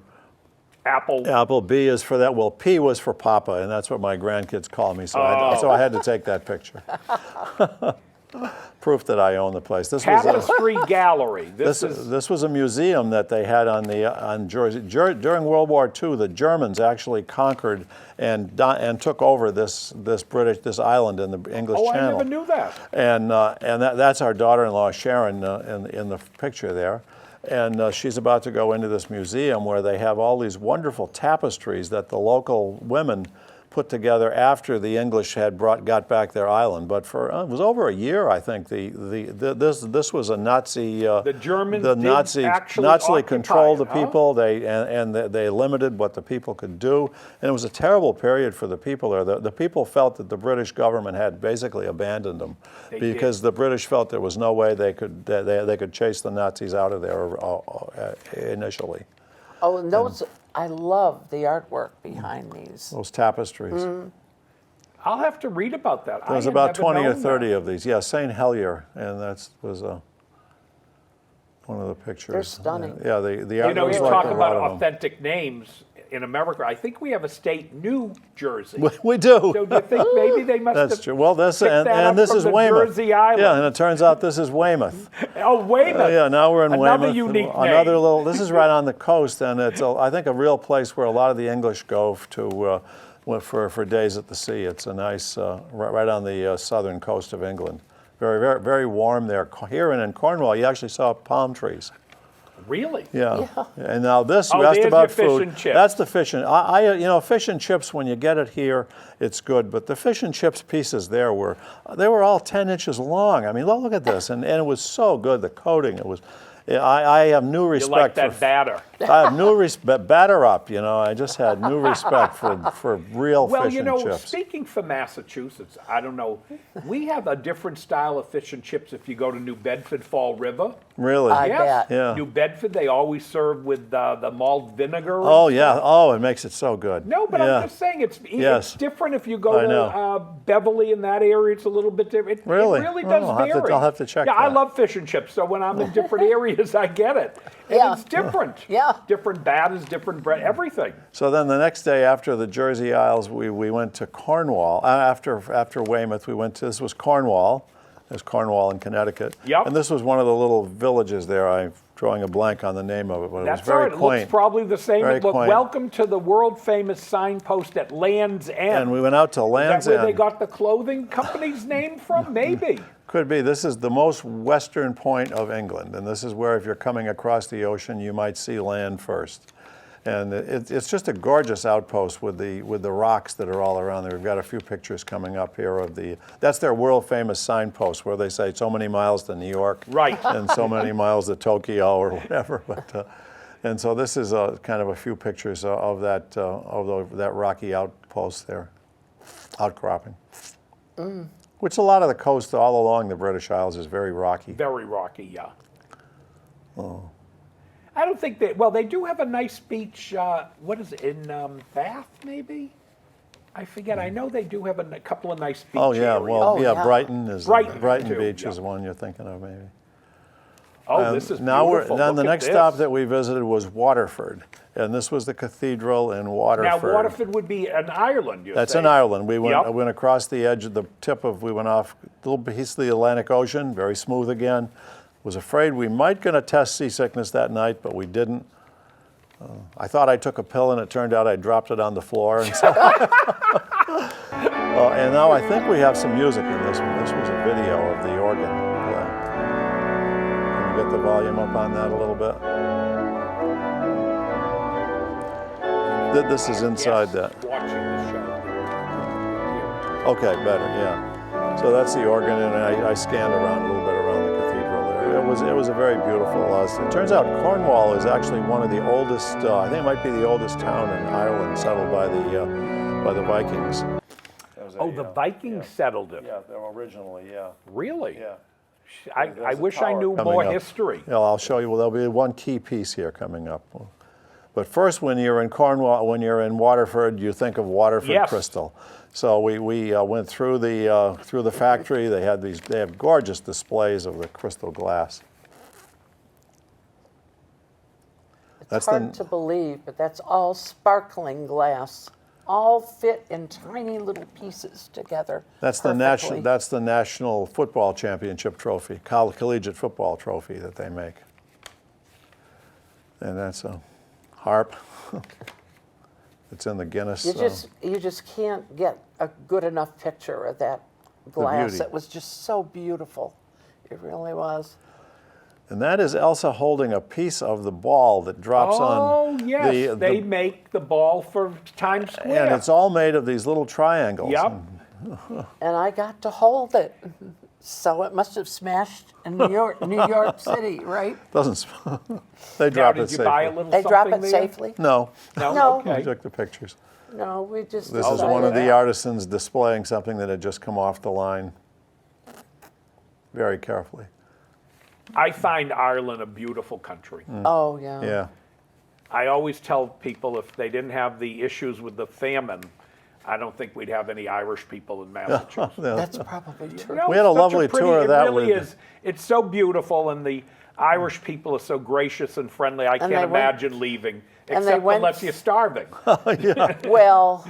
Apple. B is for that. Well, P was for Papa, and that's what my grandkids call me. So I had to take that picture. Proof that I own the place. This was Tapestry Gallery. This is this was a museum that they had on Jersey. During World War II, the Germans actually conquered and took over this island in the English Oh, I Channel. never knew that. And that's our daughter-in-law Sharon in the picture there. And she's about to go into this museum where they have all these wonderful tapestries that the local women put together after the English had got back their island. But for it was over a year, I think. This was a Nazi. The Germans the did Nazi actually Nazi occupy controlled the it, huh? people. They limited what the people could do, and it was a terrible period for the people there. The people felt that the British government had basically abandoned them because the British felt there was no way they could chase the Nazis out of there initially. Oh, and those, I love the artwork behind these. Those tapestries. I'll have to read about that. There's about 20 or 30 of these. Yeah, St. Helier, and that was one of the pictures. They're stunning. Yeah, the You know, was you like talk a about lot of them. authentic names in America. I think we have a state, New Jersey. We do. So do you think maybe they must That's have true. Well, this picked that up and this from is the Weymouth. Jersey Island? Yeah, and it turns out this is Weymouth. Oh, Weymouth. Yeah, now we're in Another Weymouth. unique Another name. little. This is right on the coast, and it's I think a real place where a lot of the English go to for days at the sea. It's a nice right on the southern coast of England. Very, very, very warm there. Here and in Cornwall, you actually saw palm trees. Really? Yeah. And now this, Oh, you asked there's about your fish food. and chips. That's the fish and fish and chips. When you get it here, it's good. But the fish and chips pieces there were all 10 inches long. I mean, look at this, and it was so good. The coating, it was. I have new You respect like that for batter. I have new respect. Batter up, I just had new respect for real Well, fish you and know, chips. speaking for Massachusetts, I don't know, we have a different style of fish and chips if you go to New Bedford Fall River. Really? I Yes. bet. Yeah. New Bedford, they always serve with the malt vinegar. Oh yeah. Oh, it makes it so good. No, but Yeah. I'm just saying it's Yes. different if you go I to know. Beverly in that area. It's a little bit different. Really? It really Oh, does I'll vary. have to check Yeah, I that. love fish and chips, so when I'm in different areas, I get it. And Yeah. it's different. Yeah. Different batters, different bread, everything. So then the next day after the Jersey Isles, we went to Cornwall. After Weymouth, this was Cornwall. There's Cornwall in Connecticut. Yep. And this was one of the little villages there. I'm drawing a blank on the name of it, but it was That's all very right. It quaint. looks probably the same. Very Look, quaint. welcome to the world famous signpost at Land's End. And we went out to Is Land's that where End. they got the clothing company's name from? Maybe. Could be. This is the most western point of England, and this is where, if you're coming across the ocean, you might see land first. And it's just a gorgeous outpost with the rocks that are all around there. We've got a few pictures coming up here of that's their world famous signpost where they say so many miles to New York, Right. and so many miles to Tokyo or whatever. But and so this is kind of a few pictures of that rocky outpost there, outcropping. Which a lot of the coast all along the British Isles is very rocky. Very rocky, yeah. Oh. I don't think they do have a nice beach, what is it, in Bath, maybe? I forget. I know they do have a couple of nice beach Oh, yeah, areas. well, Oh, yeah, yeah. Brighton too, Beach yeah. is the one you're thinking of, maybe. Oh, this is Now beautiful. then the Look at next this. stop that we visited was Waterford, and this was the cathedral in Waterford. Now, Waterford would be in Ireland, you're That's saying? in Ireland. We went, Yep. went across the edge of the tip of, we went off a little piece of the Atlantic Ocean, very smooth again. Was afraid we might gonna test seasickness that night, but we didn't. I thought I took a pill and it turned out I dropped it on the floor. And, so and now I think we have some music in this one. This was a video of the organ. Can you get the volume up on that a little bit? This is inside Yes, that. watching the show. Okay, better, yeah. So that's the organ, and I scanned around a little bit around the cathedral there. It was a very beautiful. It turns out Cornwall is actually one of the oldest. I think it might be the oldest town in Ireland, settled by the Vikings. Oh, the Vikings settled it. Yeah, originally, yeah. Really? Yeah. I There's a wish I tower knew coming more up. history. Yeah, I'll show you. Well, there'll be one key piece here coming up. But first, when you're in Cornwall, when you're in Waterford, you think of Waterford Yes. crystal. So we went through the factory. They have gorgeous displays of the crystal glass. It's hard to believe, but that's all sparkling glass, all fit in tiny little pieces together. That's perfectly. the national football championship trophy, collegiate football trophy that they make. And that's a harp. It's in the Guinness. You just can't get a good enough picture of that glass. beauty. It was just so beautiful. It really was. And that is Elsa holding a piece of the ball that drops on. Oh, yes. They make the ball for Times Square. And it's all made of these little triangles. Yep. And I got to hold it. So it must have smashed in New York City, right? Doesn't. They Now, drop did it you safely. buy a little They something drop it there? safely? No. No? No. We Okay. took the pictures. No, we just. This is decided- one of the artisans displaying something that had just come off the line. Very carefully. I find Ireland a beautiful country. Oh, yeah. Yeah. I always tell people if they didn't have the issues with the famine, I don't think we'd have any Irish people in Massachusetts. That's probably true. No, We had a it's such lovely pretty- tour of that It really with- is. It's so beautiful, and the Irish people are so gracious and friendly. I can't they went- imagine leaving, and they except went- unless you're starving. Well,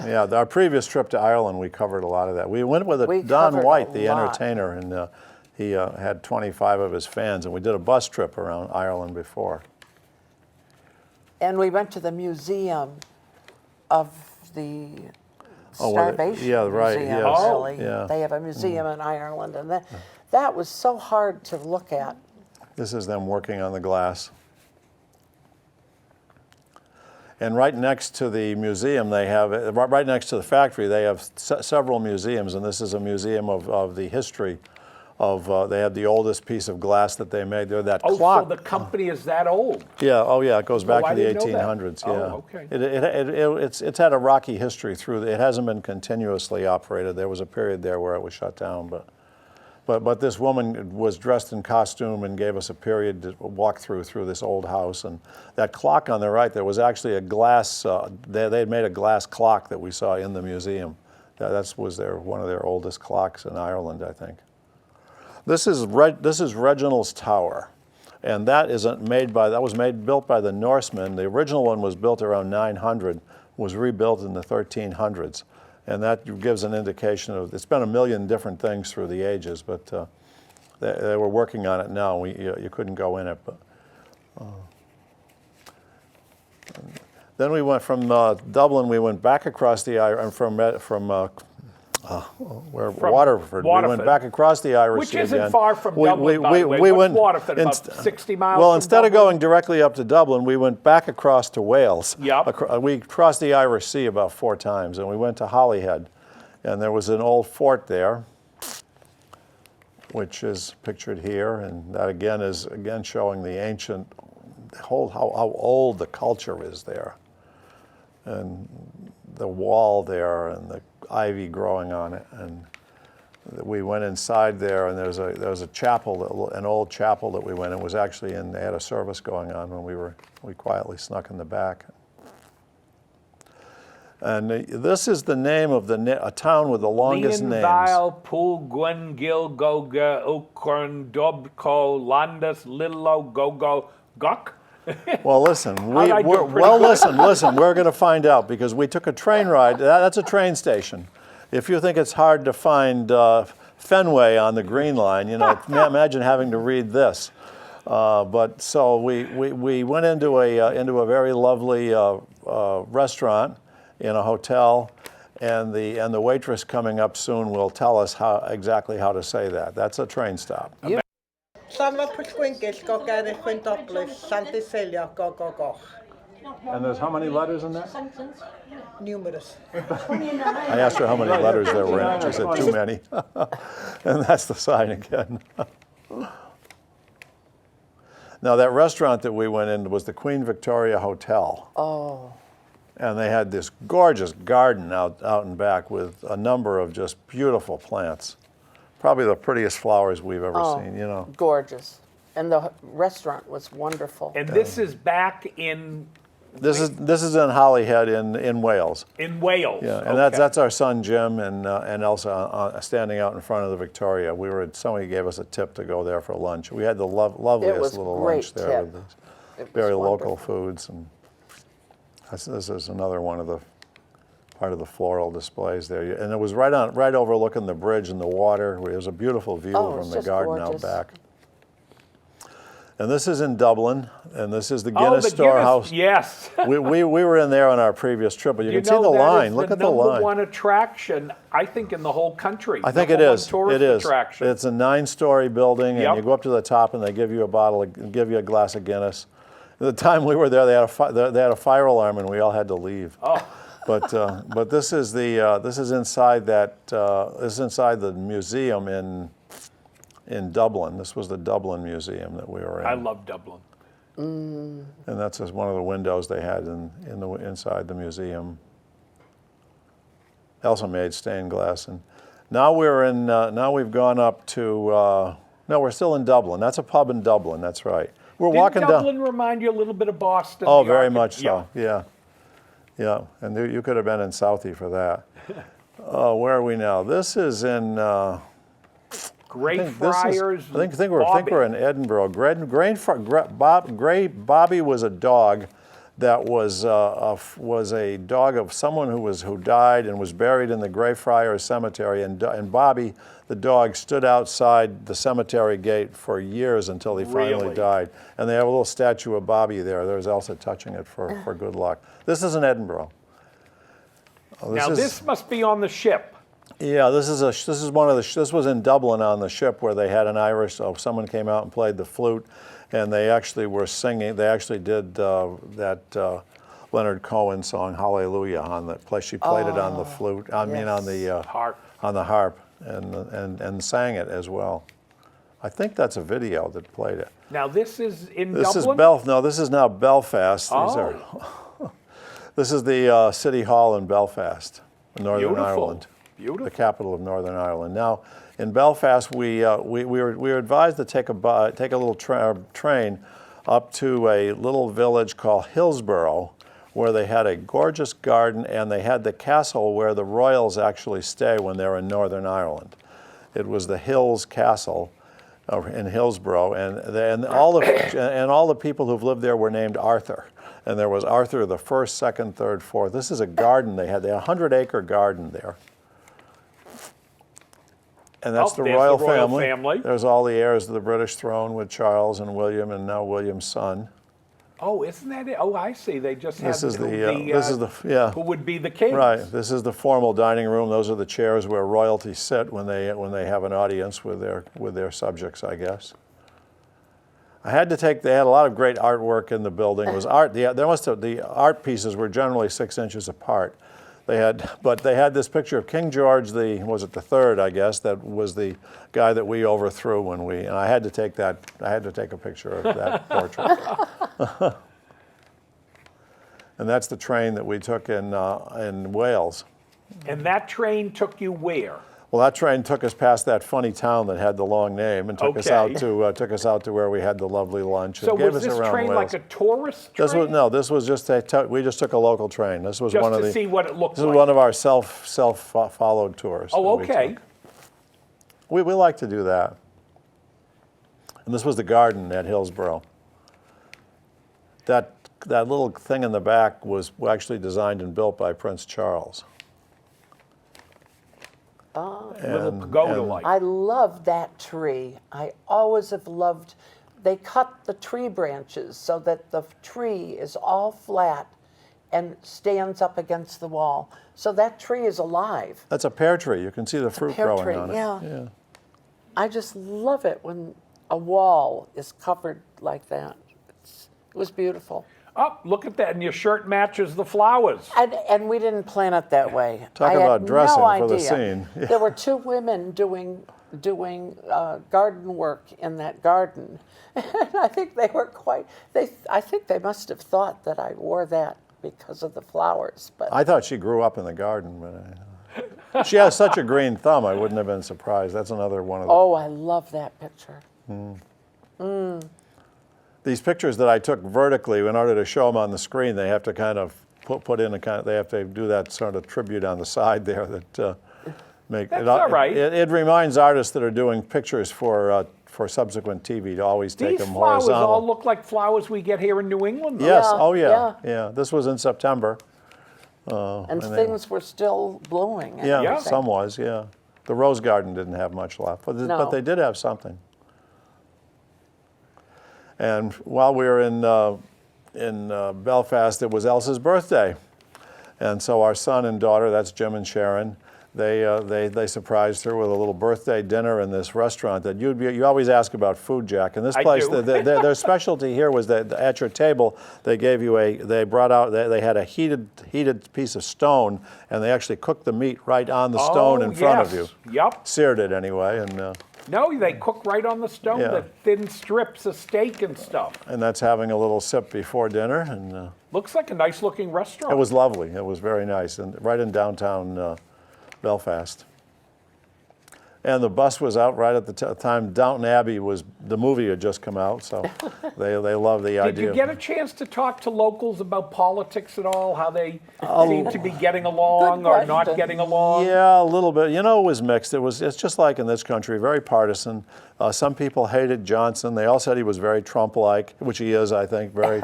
Yeah, our previous trip to Ireland, we covered a lot of that. We went with We Don covered White, a the lot. entertainer, and he had 25 of his fans, and we did a bus trip around Ireland before. and we went to the museum of the Oh, where they- starvation yeah, right, museum. yes. Oh. Really. Yeah. They have a museum in Ireland, and that was so hard to look at. This is them working on the glass. And right next to the museum, they have, right next to the factory, they have several museums, and this is a museum of the history of, they have the oldest piece of glass that they made there, that Oh, clock. so the company is that old? Yeah, oh yeah, it goes back I to the didn't know that. 1800s, Oh, yeah. okay. It's had a rocky history through, it hasn't been continuously operated. There was a period there where it was shut down, but this woman was dressed in costume and gave us a period to walk through this old house. And that clock on the right, there was actually a glass, they had made a glass clock that we saw in the museum. That was one of their oldest clocks in Ireland, I think. This is Reginald's Tower, and that was built by the Norsemen. The original one was built around 900, was rebuilt in the 1300s, and that gives an indication of, it's been a million different things through the ages, but they were working on it now. You couldn't go in it, but. Then we went from Dublin. We went back across the Waterford. We went back across the Irish Which Sea isn't again. far from Dublin, by the way. We What's went Waterford, about 60 miles Well, from instead of Dublin? going directly up to Dublin, we went back across to Wales. Yep. We crossed the Irish Sea about 4 times, and we went to Holyhead, and there was an old fort there, which is pictured here, and that again is showing the ancient, how old the culture is there, and the wall there, and the ivy growing on it. And we went inside there, and there was a chapel, an old chapel that we went in. It was actually they had a service going on when we quietly snuck in the back. And this is the name of a town with the longest names. Leonville, Pool, Gwen, Gil, Goga, Okorn, Dobko, Landas, Lillo, Gogo, Gok. Well, listen, How'd I do? Pretty good? listen, we're going to find out because we took a train ride. That's a train station. If you think it's hard to find Fenway on the Green Line, you know, imagine having to read this. But so we went into a very lovely restaurant in a hotel, and the waitress coming up soon will tell us exactly how to say that. That's a train stop. And there's how many letters in that? Numerous. I asked her how many letters there were in it. She said too many. And that's the sign again. Now that restaurant that we went in was the Queen Victoria Hotel. Oh. And they had this gorgeous garden out in back with a number of just beautiful plants. Probably the prettiest flowers we've ever seen, you know. Gorgeous. And the restaurant was wonderful. And this is back in This is in Holyhead in Wales. in Wales. Yeah, and Okay. that's our son Jim and Elsa standing out in front of the Victoria. Somebody gave us a tip to go there for lunch. We had the loveliest was little great lunch there tip. with It was very local wonderful. foods, and this is another one of the part of the floral displays there. And it was right overlooking the bridge and the water. It was a beautiful view Oh, from it's the just garden gorgeous. out back. And this is in Dublin, and this is the Oh, Guinness the Storehouse. Yes. We were in there on our previous trip, but you can see the that line. is Look at the number line. one attraction, I think, in the whole country. I think it Number one is. tourist It is. attraction. It's a 9-story building, and Yep. you go up to the top, and they give you a glass of Guinness. At the time we were there, they had a fire alarm, and we all had to leave. Oh. But this is inside the museum in Dublin. This was the Dublin Museum that we were in. I love Dublin. And that's just one of the windows they had inside the museum. Elsa made stained glass, and now we've gone up to. No, we're still in Dublin. That's a pub in Dublin. That's right. We're walking Didn't down. Dublin remind you a little bit of Boston? Oh, the very archi- much so. Yeah. And you could have been in Southie for that. Where are we now? This is in. Greyfriars. I think we're in Edinburgh. Bobby was a dog that was a dog of someone who died and was buried in the Greyfriars Cemetery. And Bobby, the dog, stood outside the cemetery gate for years until he finally Really? died. And they have a little statue of Bobby there. There's Elsa touching it for good luck. This is in Edinburgh. This must be on the ship. Yeah, this was in Dublin on the ship where they had an Irish. Someone came out and played the flute, and they actually were singing. They actually did that Leonard Cohen song "Hallelujah" on the place. She played it on the flute. I mean, on the Harp. on the harp, and sang it as well. I think that's a video that played it. Now this is in This Dublin? is No, this is now Belfast. This is the City Hall in Belfast, Northern Beautiful. Ireland. Beautiful. The capital of Northern Ireland. Now, in Belfast, we were advised to take a little train up to a little village called Hillsborough, where they had a gorgeous garden, and they had the castle where the royals actually stay when they're in Northern Ireland. It was the Hills Castle in Hillsborough, and all the people who've lived there were named Arthur. And there was Arthur the first, second, third, fourth. This is a garden they had. They had a 100-acre garden there. And that's the there's royal the royal family. family. There's all the heirs of the British throne with Charles and William, and now William's son. Oh, isn't that it? Oh, I see. They just have This is the who would be the kings. Right. This is the formal dining room. Those are the chairs where royalty sit when they have an audience with their subjects, I guess. They had a lot of great artwork in the building. It was art. The art pieces were generally 6 inches apart. But they had this picture of King George the third, I guess, that was the guy that we overthrew and I had to take a picture of that portrait. And that's the train that we took in Wales. And that train took you where? Well, that train took us past that funny town that had the long name and took us out to where we had the lovely lunch. So and gave was us this around train Wales. like a tourist train? This was just we just took a local train. This was Just one of to see what it looked This like. is one of our self-followed tours. Oh, that we okay. took. We like to do that. And this was the garden at Hillsborough. That little thing in the back was actually designed and built by Prince Charles. Little pagoda-like. I love that tree. I always have loved, they cut the tree branches so that the tree is all flat and stands up against the wall. So that tree is alive. That's a pear tree. You can see the fruit pear growing tree, on it. yeah. I just love it when a wall is covered like that. It was beautiful. Oh, look at that, and your shirt matches the flowers. And we didn't plan it that way. Talk I about had dressing no for the idea. scene. There were two women doing garden work in that garden, and I think they were I think they must have thought that I wore that because of the flowers. But I thought she grew up in the garden, but she has such a green thumb. I wouldn't have been surprised. That's another one of the. oh, I love that picture. These pictures that I took vertically, in order to show them on the screen, they have to kind of put in they have to do that sort of tribute on the side there that make That's all right. It reminds artists that are doing pictures for subsequent TV to always take These them flowers horizontal. all look like flowers we get here in New England. though. Yes. Yeah, Oh yeah. yeah. This was in September. And things were still blooming. And Yeah. everything. Some was. Yeah. The rose garden didn't have much left, but No. they did have something. And while we were in Belfast, it was Elsa's birthday, and so our son and daughter, that's Jim and Sharon, they surprised her with a little birthday dinner in this restaurant that you always ask about food, Jack. And this I place, do. their specialty here was that at your table they gave you they had a heated piece of stone, and they actually cooked the meat right on the stone in front of you. Yep. Seared it anyway, and. No, they cook right on the stone, Yeah. the thin strips of steak and stuff. And that's having a little sip before dinner, and Looks like a nice-looking restaurant. it was lovely. It was very nice, and right in downtown Belfast. And the bus was out right at the time. Downton Abbey the movie had just come out, so they love the idea. Did you get a chance to talk to locals about politics at all? How they seem to be getting along Good or not question. getting along? Yeah, a little bit. You know, it was mixed. It's just like in this country, very partisan. Some people hated Johnson. They all said he was very Trump-like, which he is, I think, very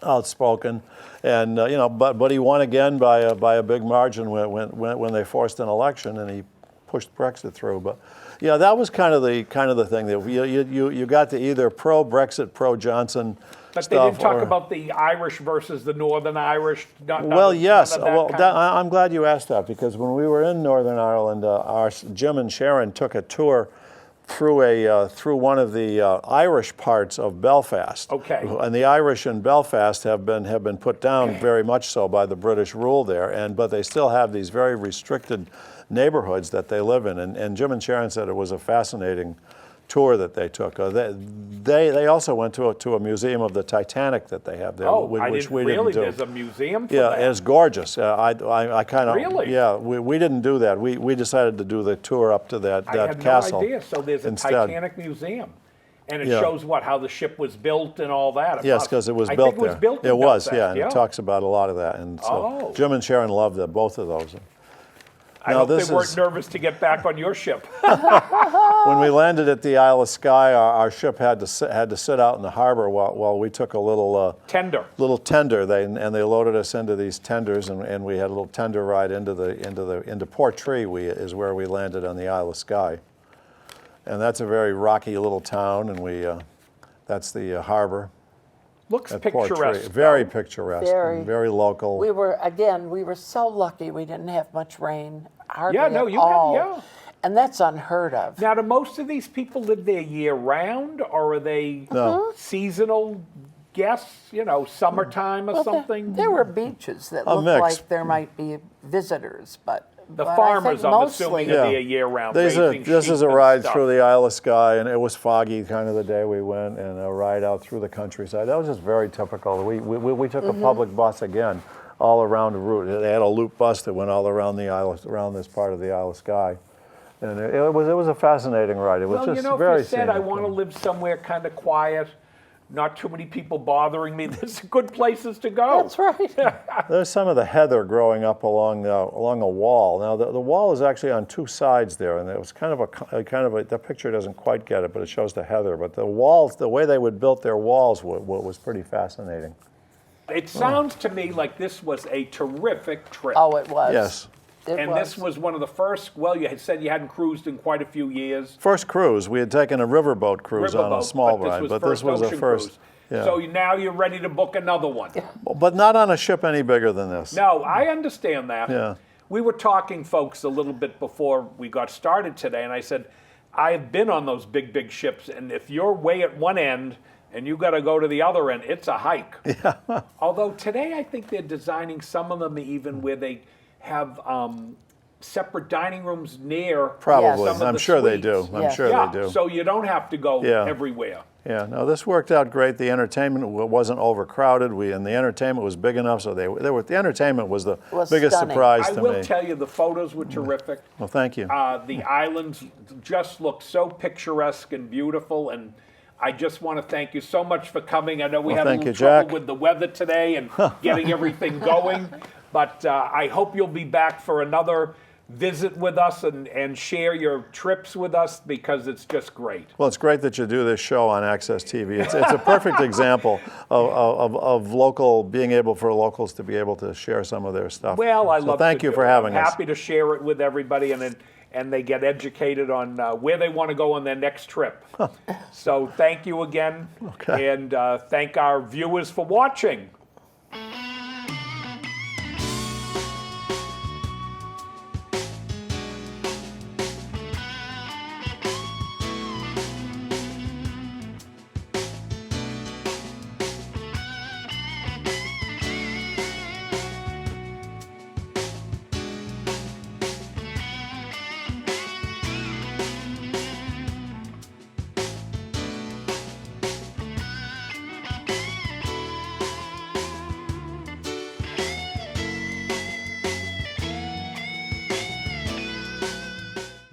outspoken. And but he won again by a big margin when they forced an election, and he pushed Brexit through. But yeah, that was kind of the thing that you got to either pro-Brexit, pro-Johnson. But they didn't talk about the Irish versus the Northern Irish. Well, yes. Well, Well, I'm glad you asked that, because when we were in Northern Ireland, Jim and Sharon took a tour through one of the Irish parts of Belfast. Okay. And the Irish in Belfast have been put down very much so by the British rule there, but they still have these very restricted neighborhoods that they live in. And Jim and Sharon said it was a fascinating tour that they took. They also went to a museum of the Titanic that they have there, I which didn't we really. didn't do. There's a museum for Yeah, that? it's gorgeous. I kind of Really? Yeah, we didn't do that. We decided to do the tour up to that I had castle. no idea. So there's a instead. Titanic museum. And it Yeah. shows how the ship was built and all that. Yes, because it was I built think it there. was built in It was, Belfast, yeah, and it talks about a lot of that. And so Oh. Jim and Sharon loved both of those. I Now, hope this they weren't is- nervous to get back on your ship. When we landed at the Isle of Skye, our ship had to sit out in the harbor while we took a little Tender. tender. They loaded us into these tenders, and we had a little tender ride into Port Tree. Is where we landed on the Isle of Skye, and that's a very rocky little town, and that's the harbor Looks at Port Tree. picturesque. Very picturesque, Very. and very local. We were so lucky we didn't have much rain, hardly Yeah, no, at you had- all. yeah. And that's unheard of. Now, do most of these people live there year-round, or are they seasonal guests, summertime or something? There were beaches that A looked mix. like there might be visitors, but The but I farmers, think I'm mostly, assuming, Yeah. are there year-round. This raising is sheep a and ride stuff. through the Isle of Skye, and it was foggy kind of the day we went, and a ride out through the countryside. That was just very typical. We took a public bus again, all around the route. They had a loop bus that went all around the isle, around this part of the Isle of Skye. And it was a fascinating ride. It was Well, just you know, very if you said I scenic. want to live somewhere kind of quiet, not too many people bothering me, there's good places to go. That's right. There's some of the heather growing up along a wall. Now the wall is actually on two sides there, and it was kind of a the picture doesn't quite get it, but it shows the heather. But the walls, the way they would built their walls was pretty fascinating. It sounds to me like this was a terrific trip. Oh, it was. Yes. And this was one of the first, well, you had said you hadn't cruised in quite a few years. First cruise, we had taken a riverboat cruise on a small ride, but this was the ocean first. cruise. Yeah. So now you're ready to book another one. But not on a ship any bigger than this. No, I understand that. Yeah. We were talking, folks, a little bit before we got started today, and I said, I've been on those big, big ships, and if you're way at one end and you got to go to the other end, it's a hike. Yeah. Although today I think they're designing some of them even where they have separate dining rooms near Probably. Yes. some of I'm the sure they suites. do. I'm Yeah. sure Yeah, they do. so you don't have to go Yeah. everywhere. Yeah, no, this worked out great. The entertainment wasn't overcrowded. And the entertainment was big enough, so the entertainment was the Was biggest stunning. surprise I to will me. tell you, the photos were terrific. Well, thank you. The islands just look so picturesque and beautiful, and I just want to thank you so much for coming. I know we Well, had a thank little you, trouble Jack. with the weather today and getting everything going, but I hope you'll be back for another visit with us and share your trips with us because it's just great. Well, it's great that you do this show on Access TV. It's a perfect example of local, being able for locals to be able to share some of their stuff. Well, I So love thank to you do for it. having I'm us. happy to share it with everybody and they get educated on where they want to go on their next trip. So thank you again, Okay. and thank our viewers for watching.